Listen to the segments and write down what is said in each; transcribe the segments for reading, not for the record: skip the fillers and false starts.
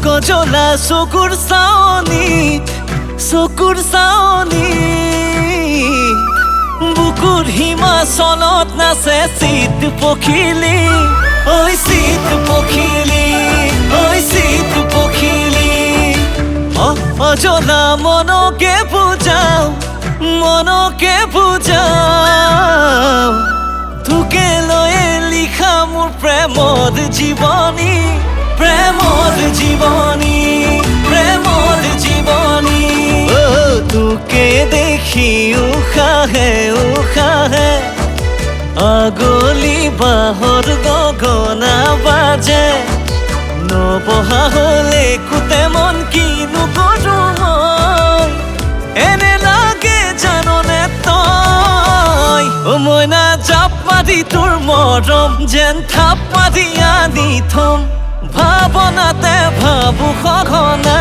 কজলা চকুৰ চাৱনী বুকুৰ হিমাচলত নাচে চিত পখিলি ঐ চিত পখিলি অজলা মনকে বুজাও তোকে লৈয়ে লিখা মোৰ প্ৰেমৰ জীবনী তোকে দেখি উশাহে আগলি বাহৰ গগনা বাজে নবহা হলে কুতে মন কিনো কৰো মই এনে লাগে জাননে তই মইনা জাপ মাৰি তোৰ মৰম যেন থাপ মাৰি আনি থম ভাৱনাতে ভাবো সঘনাই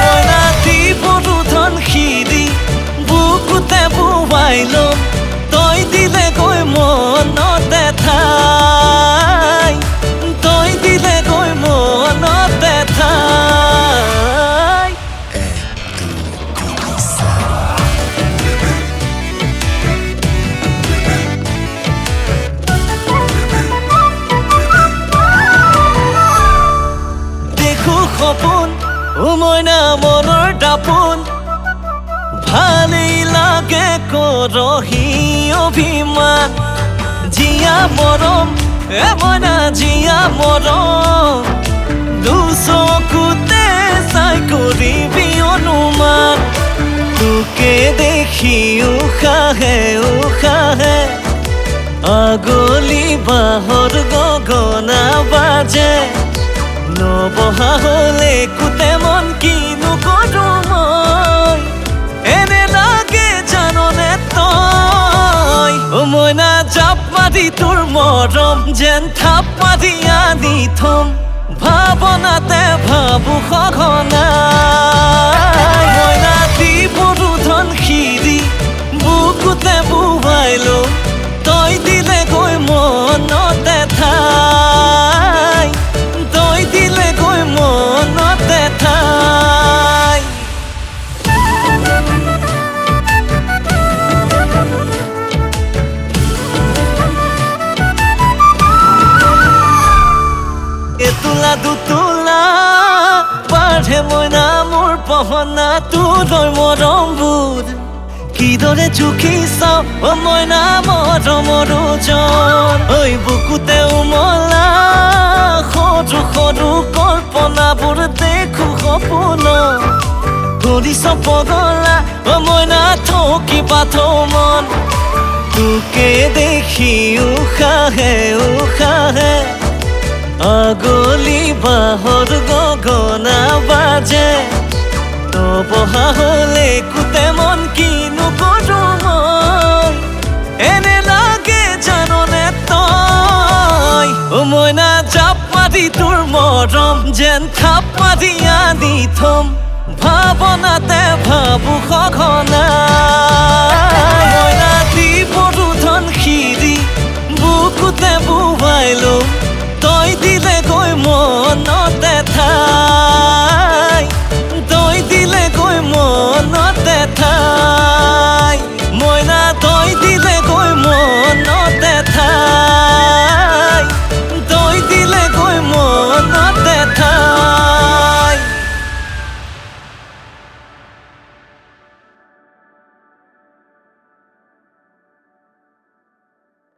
মইনা দিবৰো ধন সিৰি বুকুতে বুৱাই লম তই দিলে গৈ মনতে ঠাই সপোন মইনা মনৰ দাপোন ভালেই লাগে কৰহি অভিমান জিয়া মৰম মইনা জিয়া মৰম দুচকুতে চাই কৰিবি অনুমান তোকে দেখি উশাহে আগলি বাহৰ গগনা বাজে নবহা হলে কুতে মন কিনো কৰো মই এনে লাগে জাননে তই মইনা জাপ মাৰি তোৰ মৰম যেন থাপ মাৰি আনি থম ভাৱনাতে ভাবো সঘনাই মইনা দিবৰো ধন সিৰি বুকুতে বুৱাই লম তই দিলে গৈ মনতে ঠাই এতোলা দুতোলা বাঢ়ে মইনা মোৰ পহনা তোলৈ মৰমবোৰ কিদৰে জুখি চাওঁ মইনা মৰমৰ ওজন ঐ বুকুতে উমলা সৰু কল্পনাবোৰ দেখো সপোন কৰিছ পগলা মইনা থকিবা মন তোকে দেখি উশাহে আগলি বাহৰ গগনা বাজে নবহা হলে কুতে মন কিনো কৰো মই এনে লাগে জাননে তই মইনা জাপ মাৰি তোৰ মৰম যেন থাপ মাৰি আনি থম ভাৱনাতে ভাবো সঘনাই